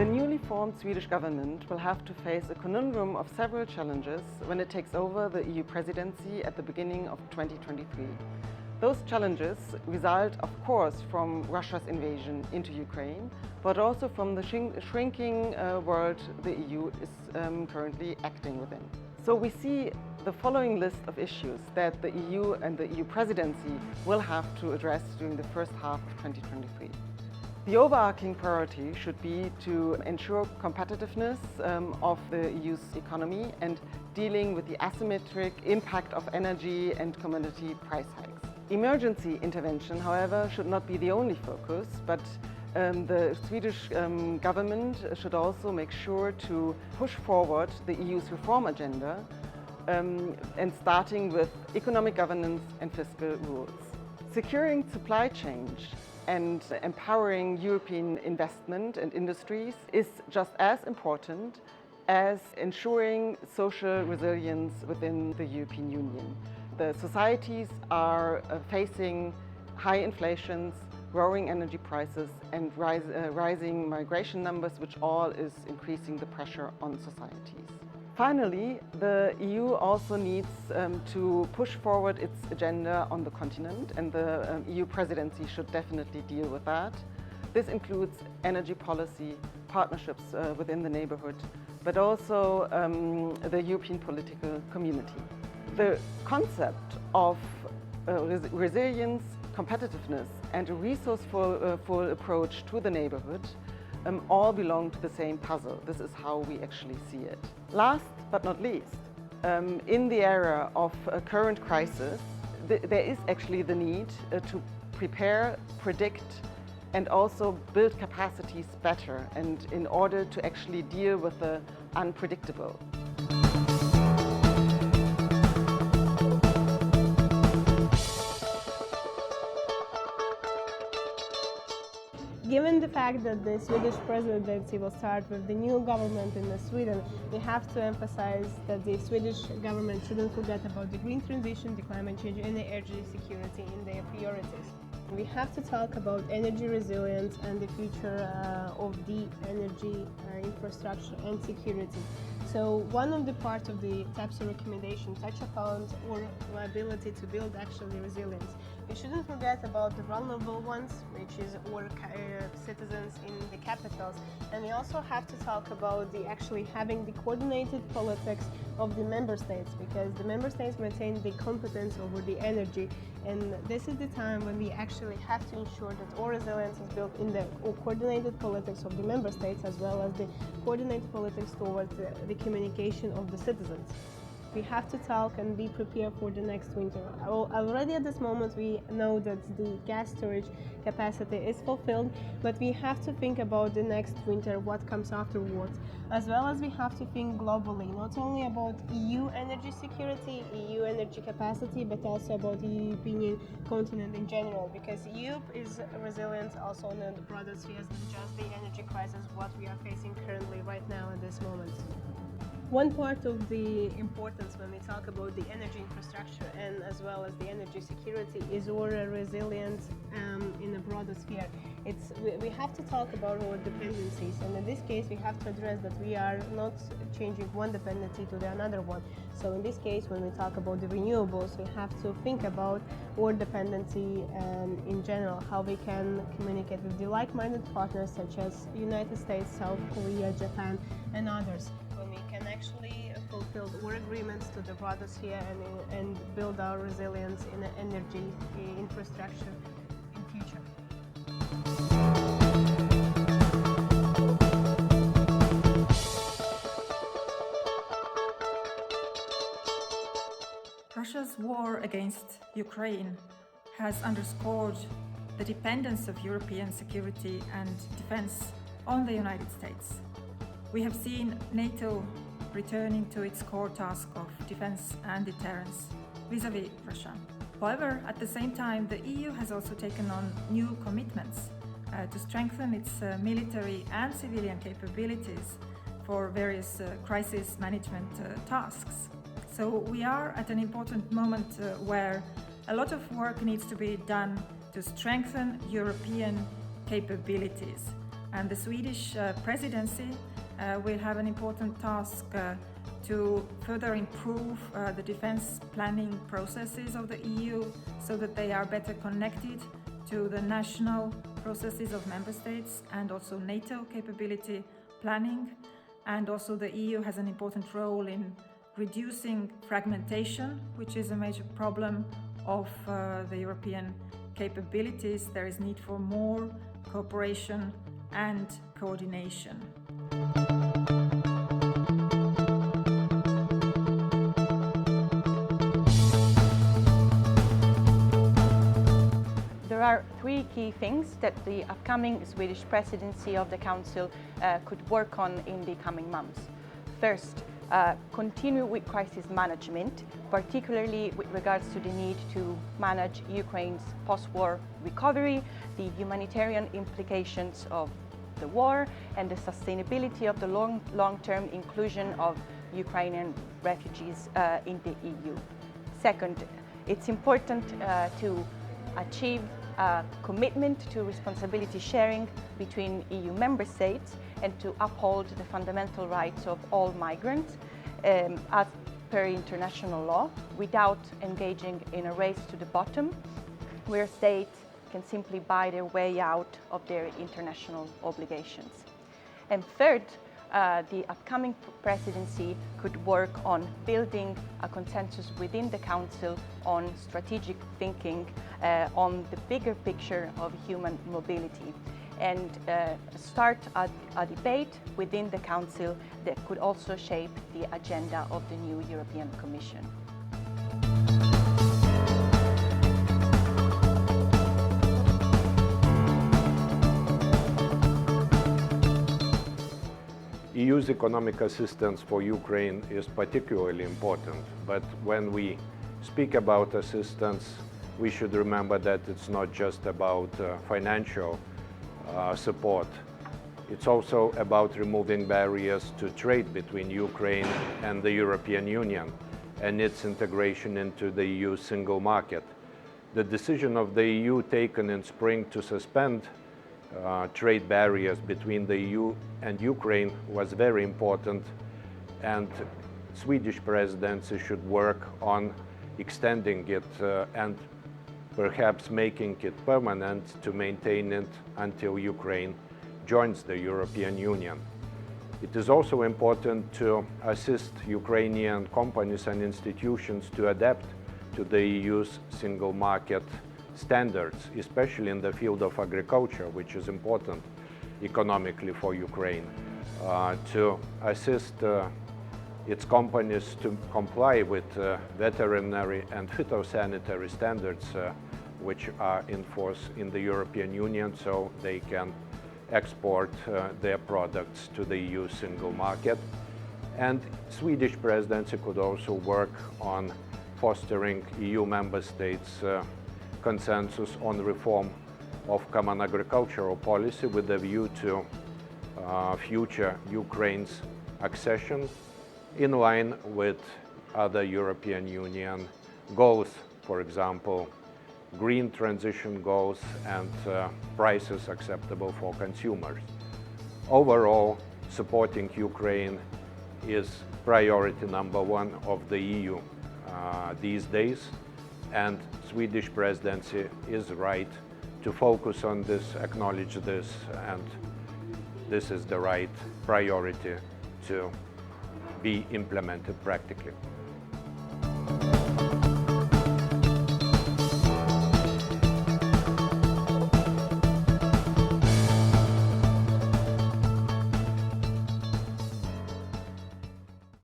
The newly formed Swedish government will have to face a conundrum of several challenges when it takes over the EU presidency at the beginning of 2023. Those challenges result, of course, from Russia's invasion into Ukraine, but also from the shrinking world the EU is currently acting within. So we see the following list of issues that the EU and the EU presidency will have to address during the first half of 2023. The overarching priority should be to ensure competitiveness of the EU's economy and dealing with the asymmetric impact of energy and commodity price hikes. Emergency intervention, however, should not be the only focus, but the Swedish government should also make sure to push forward the EU's reform agenda and starting with economic governance and fiscal rules. Securing supply chains and empowering European investment and industries is just as important as ensuring social resilience within the European Union. The societies are facing high inflations, growing energy prices and rising migration numbers, which all is increasing the pressure on societies. Finally, the EU also needs to push forward its agenda on the continent, and the EU presidency should definitely deal with that. This includes energy policy, partnerships within the neighborhood, but also the European political community. The concept of resilience, competitiveness and a resourceful approach to the neighborhood all belong to the same puzzle. This is how we actually see it. Last but not least, in the era of a current crisis, there is actually the need to prepare, predict and also build capacities better, and in order to actually deal with the unpredictable. Given the fact that the Swedish presidency will start with the new government in Sweden, we have to emphasize that the Swedish government shouldn't forget about the green transition, the climate change and the energy security in their priorities. We have to talk about energy resilience and the future of the energy infrastructure and security. So one of the parts of the TEPSA recommendation touch upon our ability to build actually resilience. We shouldn't forget about the vulnerable ones, which is our citizens in the capitals. And we also have to talk about the actually having the coordinated politics of the member states, because the member states maintain the competence over the energy. And this is the time when we actually have to ensure that our resilience is built in the coordinated politics of the member states, as well as the coordinated politics towards the communication of the citizens. We have to talk and be prepared for the next winter. Already at this moment we know that the gas storage capacity is fulfilled, but we have to think about the next winter, what comes afterwards, as well as we have to think globally, not only about EU energy security, EU energy capacity, but also about the European continent in general, because Europe is resilient also in the broader spheres than just the energy crisis, what we are facing currently right now at this moment. One part of the importance when we talk about the energy infrastructure and as well as the energy security is our resilience in a broader sphere. We have to talk about our dependencies, and in this case we have to address that we are not changing one dependency to the another one. So in this case, when we talk about the renewables, we have to think about our dependency in general, how we can communicate with the like-minded partners such as United States, South Korea, Japan and others, when we can actually fulfill our agreements to the broader sphere and build our resilience in the energy infrastructure in future. Russia's war against Ukraine has underscored the dependence of European security and defense on the United States. We have seen NATO returning to its core task of defense and deterrence vis-à-vis Russia. However, at the same time, the EU has also taken on new commitments to strengthen its military and civilian capabilities for various crisis management tasks. So we are at an important moment where a lot of work needs to be done to strengthen European capabilities. And the Swedish Presidency will have an important task to further improve the defense planning processes of the EU so that they are better connected to the national processes of member states and also NATO capability planning. And also the EU has an important role in reducing fragmentation, which is a major problem of the European capabilities. There is need for more cooperation and coordination. There are three key things that the upcoming Swedish Presidency of the Council could work on in the coming months. First, continue with crisis management, particularly with regards to the need to manage Ukraine's post-war recovery, the humanitarian implications of the war, and the sustainability of the long-term inclusion of Ukrainian refugees in the EU. Second, it's important to achieve commitment to responsibility sharing between EU member states and to uphold the fundamental rights of all migrants as per international law, without engaging in a race to the bottom where states can simply buy their way out of their international obligations. And third, the upcoming presidency could work on building a consensus within the Council on strategic thinking on the bigger picture of human mobility, and start a debate within the Council that could also shape the agenda of the new European Commission. EU's economic assistance for Ukraine is particularly important, but when we speak about assistance, we should remember that it's not just about financial support. It's also about removing barriers to trade between Ukraine and the European Union and its integration into the EU single market. The decision of the EU taken in spring to suspend trade barriers between the EU and Ukraine was very important, and Swedish Presidency should work on extending it and perhaps making it permanent to maintain it until Ukraine joins the European Union. It is also important to assist Ukrainian companies and institutions to adapt to the EU's single market standards, especially in the field of agriculture, which is important economically for Ukraine, to assist its companies to comply with veterinary and phytosanitary standards which are in force in the European Union, so they can export their products to the EU single market. And Swedish Presidency could also work on fostering EU member states' consensus on reform of common agricultural policy with a view to future Ukraine's accession in line with other European Union goals, for example, green transition goals and prices acceptable for consumers. Overall, supporting Ukraine is priority number one of the EU these days, and Swedish Presidency is right to focus on this, acknowledge this, and this is the right priority to be implemented practically.